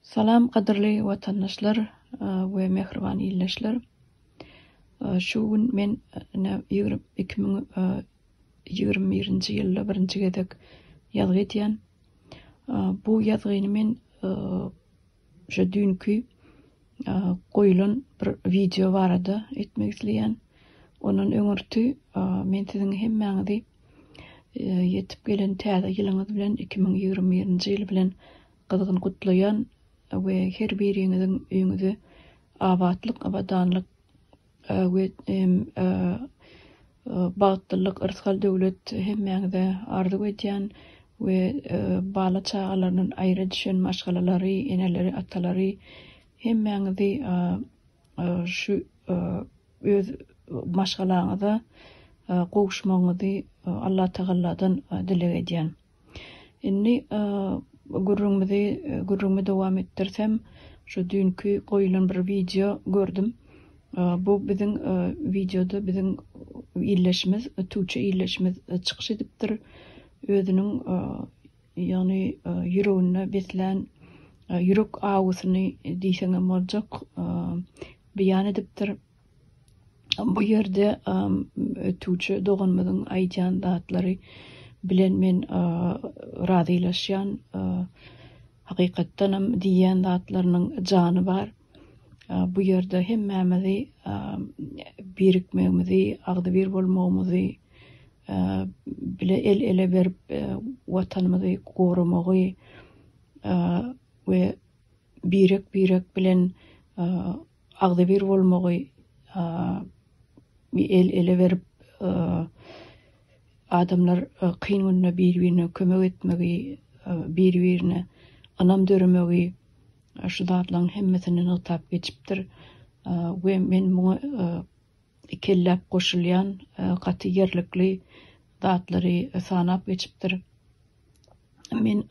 Salam qadrli vatandaşlar ve mehriban illeşler. Şu gün men 2021 yılda birinci gedek yazgy etýän. Bu yazgyny men şu dünkü goýulan bir video barada etmek isleýän. Onun öňürtü men siziň hemmäňizi yetip gelen täze ýylyňyz bilen 2021 ýyl bilen gyzgyn gutlaýan we her biriňiziň öňüňize abadlyk, abadanlyk we bagtlyk yrgal döwlet hemmäňize arzu etýän we bala çagalarynyň aýra düşen maşgalalary, eneleri, atalary hemmäňizi şu öz maşgalaňyza gowuşmagyňyzy Allah Teala'dan dilek edýän. Inni gurrummy dowam etdirsem, şu dünkü goýulan bir video gördüm. Bu biziň videoda biziň illeşimiz, Tuğçe illeşimiz çykyş edipdir. Özüniň ýagny ýüregine beslen ýürek awasyny diýseňem boljak beýan edipdir. Bu ýerde Tuğçe doganmadyň aýtýan datlary bilen men razylaşýan, hakykatdan hem diýen datlarynyň jany bar. Bu ýerde hemmämizi birikmegimizi, agdy bir bolmagymyzy, bile ele berip watanymyzy goramagy we birek bilen agdy bir bolmagy ele berip adamlar kyn gününe bir-birine kömek etmegi, bir-birine anam döremegi şu datlaryň hemmesini ňytap geçipdir. We men muňa kellep goşulýan gaty ýerlikli datlary sanap geçipdir. Men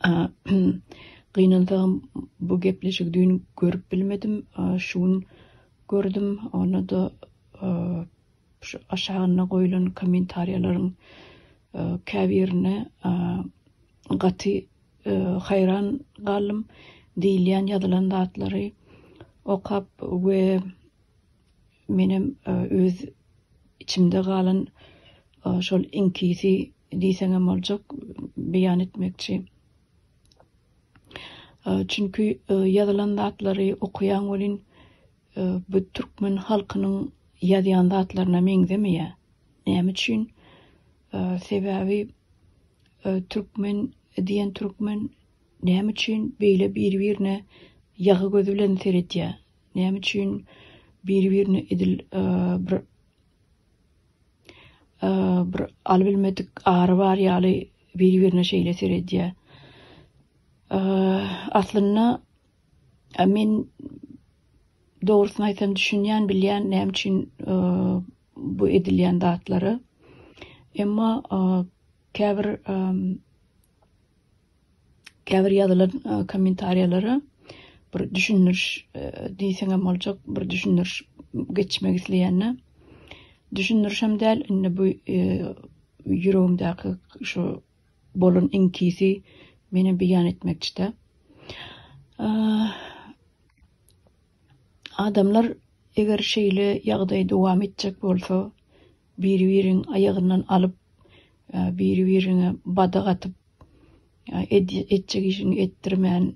gynandygym bu gepleşik düň görüp bilmedim. Şuň gördüm. Onu da şu aşağına goýulan kommentariýalaryň käbirine gaty hayran galym diýilýän ýazylan datlary okap we menim öz içimde galan şol inkisi diýseňem boljak beýan etmekçi. Çünkü ýazylan datlary okuyan welin bu türkmen halkynyň ýazýan datlaryna meňzemeýär. Näme üçin? Sebebi Türkmen diyen Türkmen näme üçin beýle bir-birine ýagy gözü bilen seretýär? Näme üçin bir-birine edil bir albilmedik ary bar ýaly bir-birine şeýle seretýär? Aslynda men dogrusyny aýtsam düşünýän, bilýän näme üçin bu edilýän datlary. Emma käbir ýazylan kommentariýalary bir düşündürüş diýseňem boljak, bir düşündürüş geçmek isleýänne. Düşündürüşem däl, indi bu ýüregimdäki şu bolan inkisi meni beýan etmekçide. Adamlar eger şeýle ýagdaý dowam etjek bolsa, bir-biriň ayagyndan alyp bir-birine badak atyp etjek işini etdirmän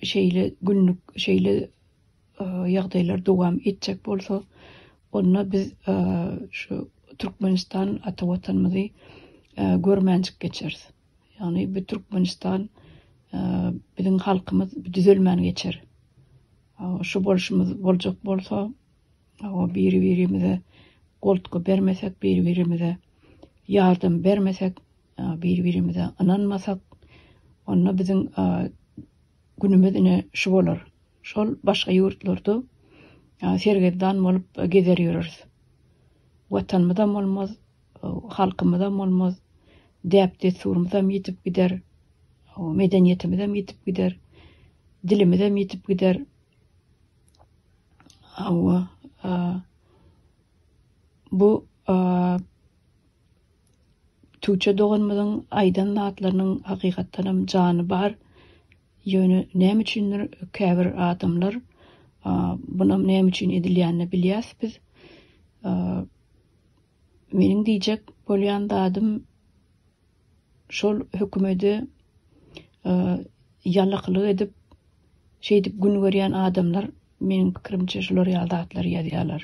şeýle günlük şeýle ýagdaýlar dowam etjek bolsa, onda biz şu Türkmenistan ata watanymyzy görmänçik geçeriz. Ýani bu Türkmenistan biziň halkymyz düzelmän geçer. Şu bolşumyz boljak bolsa, bir-birimize goltga bermesek, bir-birimize yardım bermesek, bir-birimize ananmasak, onda biziň günümizine şu bolar. Şol başga ýurtlarda sergeden bolup gezer ýörüriz. Watanymyzam bolmaz, halkymyzam bolmaz, däpde surumyzam ýetip gider, medeniýetimizam ýetip gider, dilimizam ýetip gider. Bu Tuğçe doganmadyň aýdan datlarynyň hakykatdan hem jany bar. Ýöne näme üçindir käbir adamlar buna näme üçin edilýänini bilýäs biz. Meniň diýjek bolýan dadym şol hökümeti ýalaklyk edip şeýdip gün görýän adamlar meniň pikirimçe şolar ýaldatlar ýadýarlar.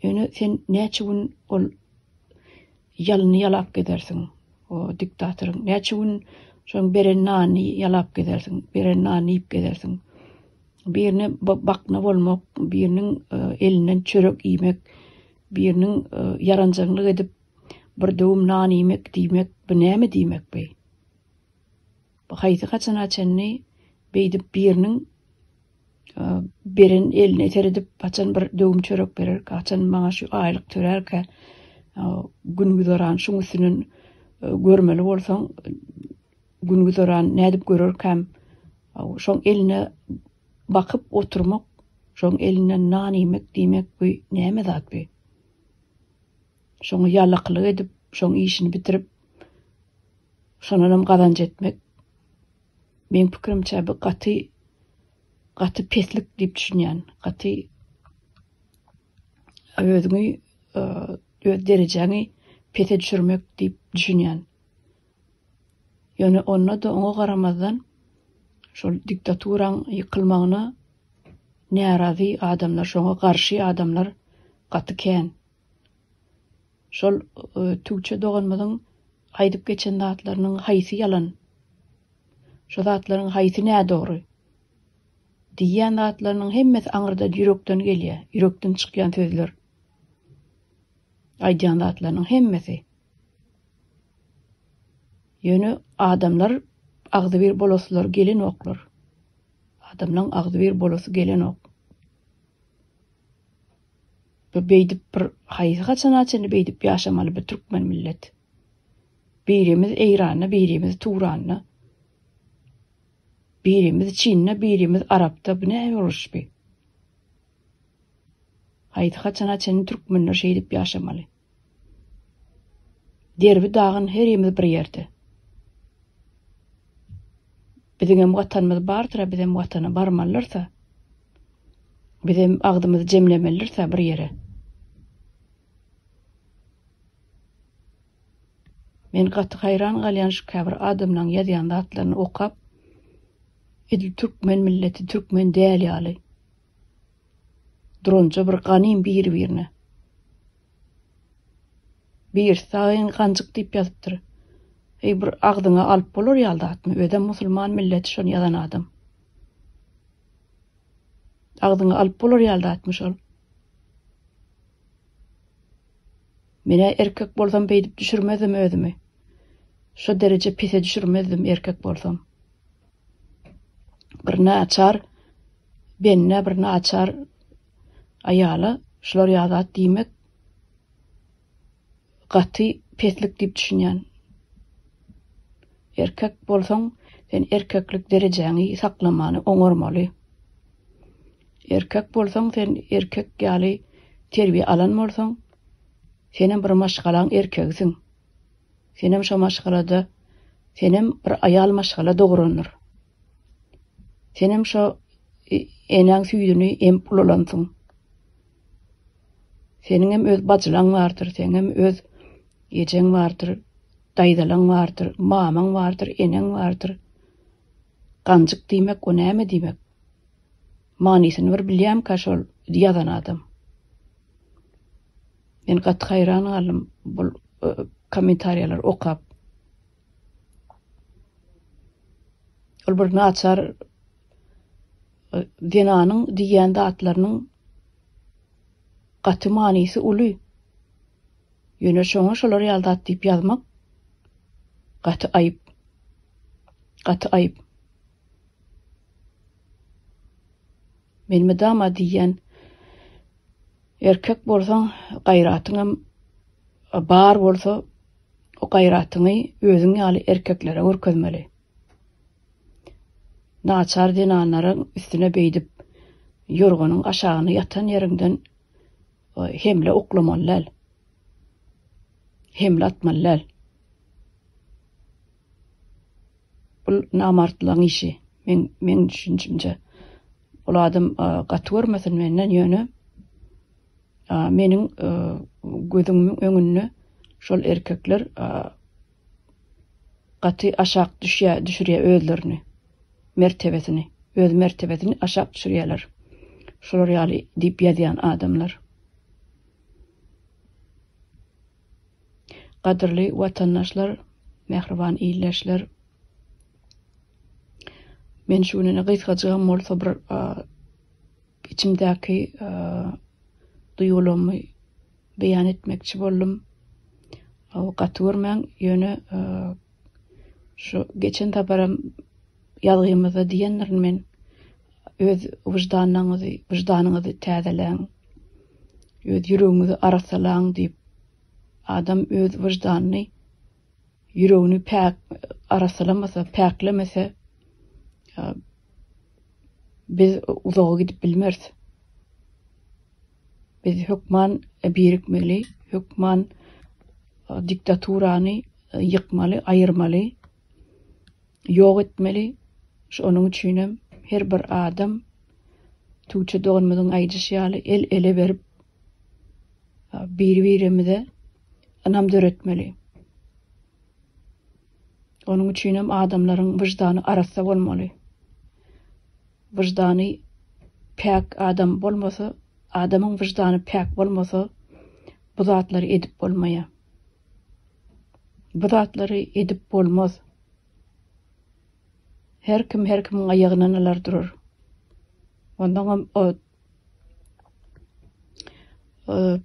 Ýöne sen näçe gün ol ýalyny ýalap gidersiň, o diktatorun näçe gün şoň beren nany ýalap gidersiň, beren nany ýyp gidersiň. Birini bakna bolmak, biriniň elinden çörek ýemek, biriniň yaranjaglyk edip bir döwüm nany ýemek diýmek, bu näme diýmek be? Bu haýsy kaçan açanny beýdip biriniň beren eline teredip paçan bir döwüm çörek berer, kaçan maňa şu aýlyk törärkä gün güzoran şuň üstünden görmeli bolsaň gün güzoran nädip görerkäm şoň eline bakyp oturmak, şoň elinden nany ýemek diýmek bu näme zat be? Şoňa ýalaklyk edip, şoň işini bitirip şonanam gazanç etmek men pikirimçe bu gaty peslik diýip düşünýän, gaty özüňi öz derejäňi pete düşürmek diýip düşünýän. Ýöne onda da oňa garamazdan şol diktaturaň ýykylmagyna närazy adamlar, şoňa garşy adamlar gaty kän. Şol Türkçe doganmadyň aýdyp geçen zatlarynyň haýsy ýalan. Şo zatlaryň haýsy nä dogry? Diýen zatlarynyň hemmesi aňyrda ýürekden gelýär, ýürekden çykýan sözler. Aýdýan zatlarynyň hemmesi. Ýöne adamlar agdy bir bolaslar gelen oklar. Adamlaryň agdy bir bolasy gelen ok. Beýdip bir haýsy kaçan açany beýdip ýaşamaly bir türkmen millet. Birimiz Eýranna, birimiz Turanna, birimiz Çinna, birimiz Arapda bu näme uruş be? Haýsy kaçan açany türkmenler şeýdip ýaşamaly. Derbi dagyn her ýerimiz bir ýerde. Bizim watanymyz bardyra, bizim watana barmalarsa, bizim agdymyzy jemlemelirse bir ýere. Men gaty haýran galýan şu käbir adamlaryň ýazýan zatlaryny okap, edil türkmen milleti, türkmen däl ýaly. Dronça bir ganym bir-birine. Bir saýyn ganjyk diýip ýazypdyr. Bir agdyňa alyp bolar ýaldatmy? Öde musulman milleti şonu ýazan adam. Agdyňa alyp bolar ýaldatmy şol? Mene erkek bolsam beýdip düşürmezdim özümi. Şo derece pise düşürmezdim erkek bolsam. Bir naçar, benne bir naçar aýala şolar ýazat diýmek gaty peslik diýip düşünýän. Erkek bolsaň, sen erkeklik derejäňi saklamany oňarmaly. Erkek bolsaň, sen erkek ýaly terbiýe alan bolsaň, senem bir maşgalaň erkegisin. Senem şo maşgalada, senem bir aýal maşgala dograndyr. Senem şo enaň süýdüni emp ulalansyn. Senin hem öz bacılaň bardyr, senin hem öz ýejeň bardyr, daýdalaň bardyr, mamaň bardyr, eneň bardyr. Ganjyk diýmek o näme diýmek? Manysyny bir bilýän kaşol ýazan adam. Men gaty haýran galym bu kommentariýalar okap. Ol bir naçar dinanyň diýen zatlarynyň gaty manysy uly. Ýöne şoňa şolar ýaldat diýip ýazmak gaty aýyp. Gaty aýyp. Men medama diýen erkek bolsaň gaýratyň bar bolsa o gaýratyny özüň ýaly erkeklere görkezmeli. Naçar dinanlaryň üstüne beýdip ýorganyň aşagyny ýatan ýerinden hemle oklamanlar. Hemle atmanlar. bu namartlaryň işi. Men düşünjümje. Ol adam gatwurmasyn menden ýöne meniň gözümiň öňünde şol erkekler gaty aşak düşürýär özlerini, mertebesini, öz mertebesini aşak düşürýärler. Şolar ýaly diýip ýazýan adamlar. Gadyrly watandaşlar, mehriban iýleşler. Men şunyny gysgajygam bolsa bir içimdäki duýgulamy beýan etmekçi boldum. Gatwurmaň ýöne şu geçen taparam ýalgymyza diýenlerin men öz wyjdanyňyzy täzeleň, öz ýüregiňizi arasalaň diýip adam öz wyjdanyny, ýüregini päk arasalamasa, päklemese biz uzağa gidip bilmez. Biz hükman birikmeli, hükman diktaturany ýykmaly, aýyrmaly, ýok etmeli. Şonuň üçin her bir adam tuğçe doğanmyzyň aýdyşýaly el ele berip bir-birimize anam döretmeli. Onuň üçin adamlaryň wyjdany arasa bolmaly. Wyjdany päk adam bolmasa, adamyň wyjdany päk bolmasa, bu zatlary edip bolmaýar. Bu zatlary edip bolmaz. Her kim aýagynan alar durur. Ondan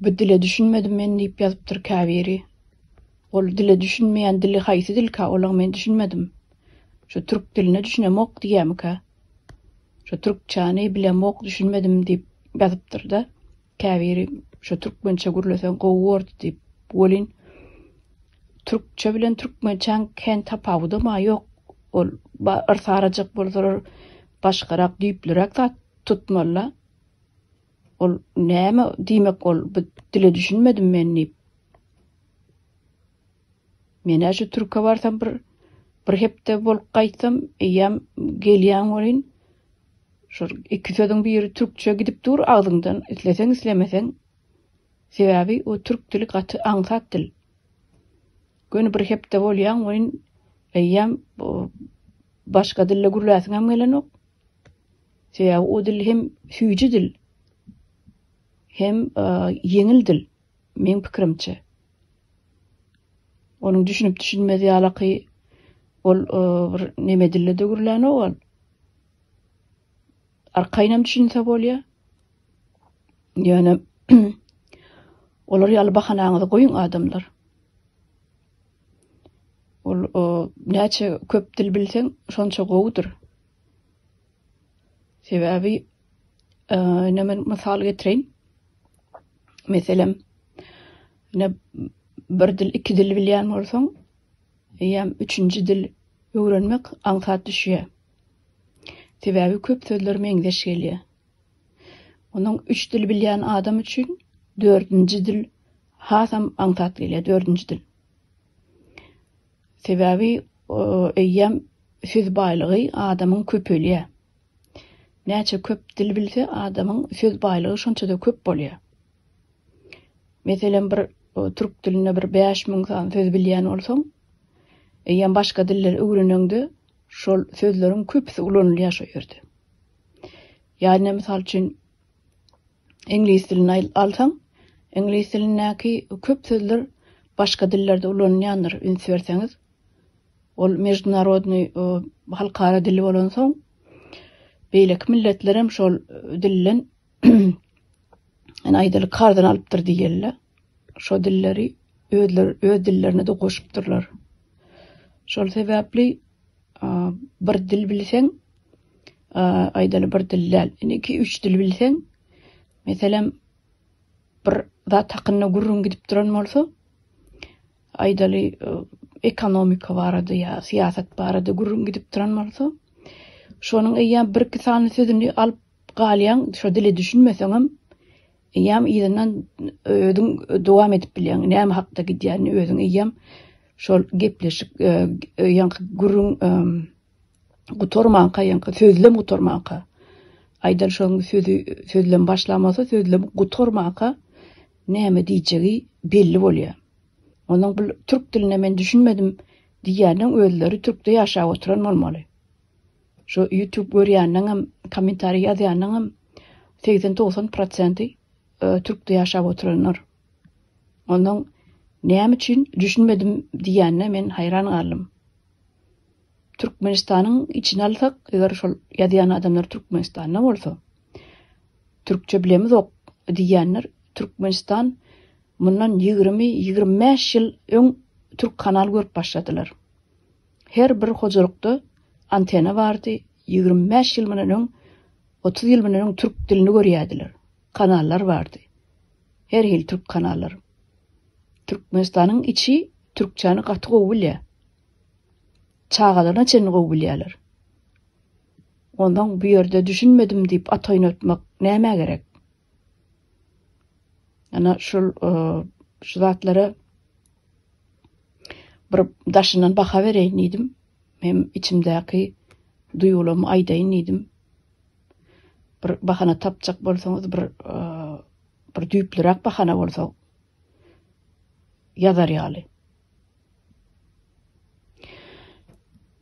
bu dile düşünmedim men diýip ýazypdyr Käbiri. Ol dile düşünmeýän dili haýsy dilka, olaň men düşünmedim. Şu türk diline düşünemok diýämika. Şu türkçäni bilemok düşünmedim diýip ýazypdyr da. Käbiri şu türkmençe gürlesen gowword diýip bolin. Türkçe bilen türkmençäň ken tapawdy ma ýok. Ol arsarajak bolsa başgarak diýiplerek zat tutmalla. Ol näme diýmek ol bu dile düşünmedim men diýip. Men şu türkçe barsam bir hepde bolup gaýtsam, eýem gelýän bolin. Şu iki sözüň biri türkçe gidip dur agzyňdan, isleseň islemeseň. Sebäbi o türk dili gaty aňsat dil. Göni bir hepde bolýan bolin, eýem başga dille gürläsiňem gelenok. Sebäbi o dil hem süýji dil, hem yeňil dil, men pikirimçe. Onuň düşünüp düşünmezi alaky ol bir neme dille de gürläne ol. Arkaynam düşünse bolýar. Ýöne olar ýaly bahanaňyzy goýun adamlar. Ol näçe köp dil bilseň, şonça gowdur. Sebäbi men mysal getireň. Meselem bir dil, iki dil bilýän bolsaň, ýa üçünji dil öwrenmek aňsat düşýär. Sebäbi köp sözler meňdeş gelýär. Onuň üç dil bilýän adam üçin dördünji dil hasam aňsat gelýär, dördünji dil. Sebäbi eýem söz baýlygy adamyň köpelýär. Näçe köp dil bilse adamyň söz baýlygy şonça da köp bolýar. Meselem bir türk diline bir 5000 san söz bilýän bolsaň, eýem başga diller öwrenende şol sözleriň köpsi ulanylýar şo ýerde. Ýani misal üçin ingliz dilini alsaň, ingliz dilindäki köp sözler başga dillerde ulanýandyr. Üns berseňiz, ol mejdunarodny halkara dili bolan soň, beýlek milletler hem şol dillen aýdaly kardan alypdyr diýerler. Şo dilleri öz dillerini de goşupdyrlar. Şol sebäpli bir dil bilseň, aýdaly bir dillal, 2-3 dil bilseň, meselem bir zat hakyna gurrun gidip duran bolsa, aýdaly ekonomika barady ýa siýasat barady gurrun gidip duran bolsa, şonuň eýem bir-iki sany sözüni alyp galýan, şo dili düşünmeseň hem eýem ýerden ödüň dowam edip bilýän, näme hakda gidýän özüň eýem şol gepleşip ýa gurrun gutormanka ýa-da sözlem gutormanka. Aýdar şoň sözlem başlamasa sözlem gutormanka näme diýjegi belli bolýar. Onuň bu türk diline men düşünmedim diýäniň özleri türkde ýaşap oturan bolmaly. Şu YouTube görýänniň hem kommentari ýazýanyň hem 80-90% türkde ýaşap oturanlar. Onuň näme üçin düşünmedim diýänine men hayran galdym. Türkmenistanyň içine alsak, eger şol ýazýan adamlar Türkmenistanda bolsa, türkçe bilemiz ok diýenler, Türkmenistan mundan 20-25 ýyl öň türk kanal görüp başladylar. Her bir hojalykda antena bardy, 25 ýyl menen öň 30 ýyl menen öň türk dilini görýärdiler. Kanallar bardy. Her hil türk kanallar. Türkmenistanyň içi türkçäni gaty gowy bilýär. Çağalarına çenli gowy bilýärler. Ondan bu ýerde düşünmedim diýip at oýnatmak näme gerek? Ana şol şu zatlara bir daşynan baka bereýin diýdim. Hem içimdäki duýgulamy aýdaýyn diýdim. Bir bahana tapjak bolsaňyz, bir düýplerak bahana bolsa ýazar ýaly.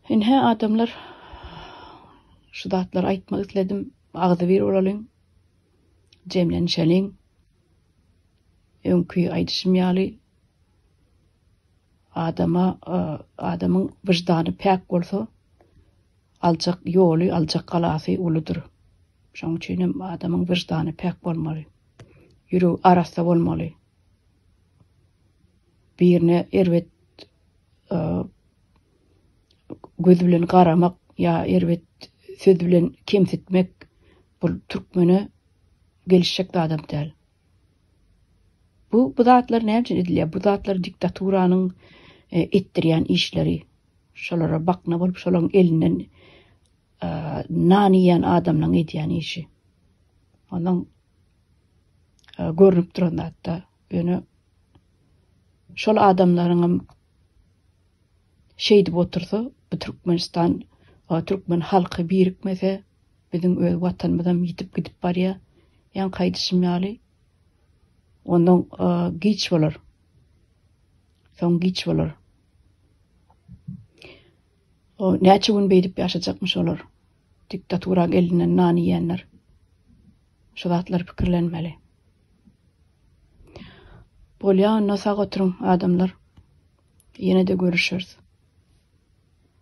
Inhe adamlar şu zatlar aýtmak isledim. Agzy bir olalyň. Jemlenşeliň. Öňkü aýdyşym ýaly. Adamyň wyjdany päk bolsa, aljak ýoly, aljak galasy uludur. Şoň üçin adamyň wyjdany päk bolmaly. Ýüregi arasta bolmaly. Birine erwet göz bilen garamak ya erwet söz bilen kemsitmek bu türkmene gelişecek adam däl. Bu zatlar näme üçin edilýär? Bu zatlar diktaturanyň etdirýän işleri. Şolara bakna bolup şolaryň elinden naniýan adamlaryň edýän işi. Onuň görünüp duran hatda ýöne şol adamlaryň şeýdip otursa, bu Türkmenistan, Türkmen halky birikmese, biziň öz watanymyzdan ýitip gidip barýar. Ýa gaýdyşym ýaly. Ondan giç bolar. Son giç bolar. O näçe gün beýdip ýaşajakmyş olar. Diktatura elinden naniýenler. Şu zatlar pikirlenmeli. Bolýan, sag oturuň adamlar. Ýene-de görüşürüz.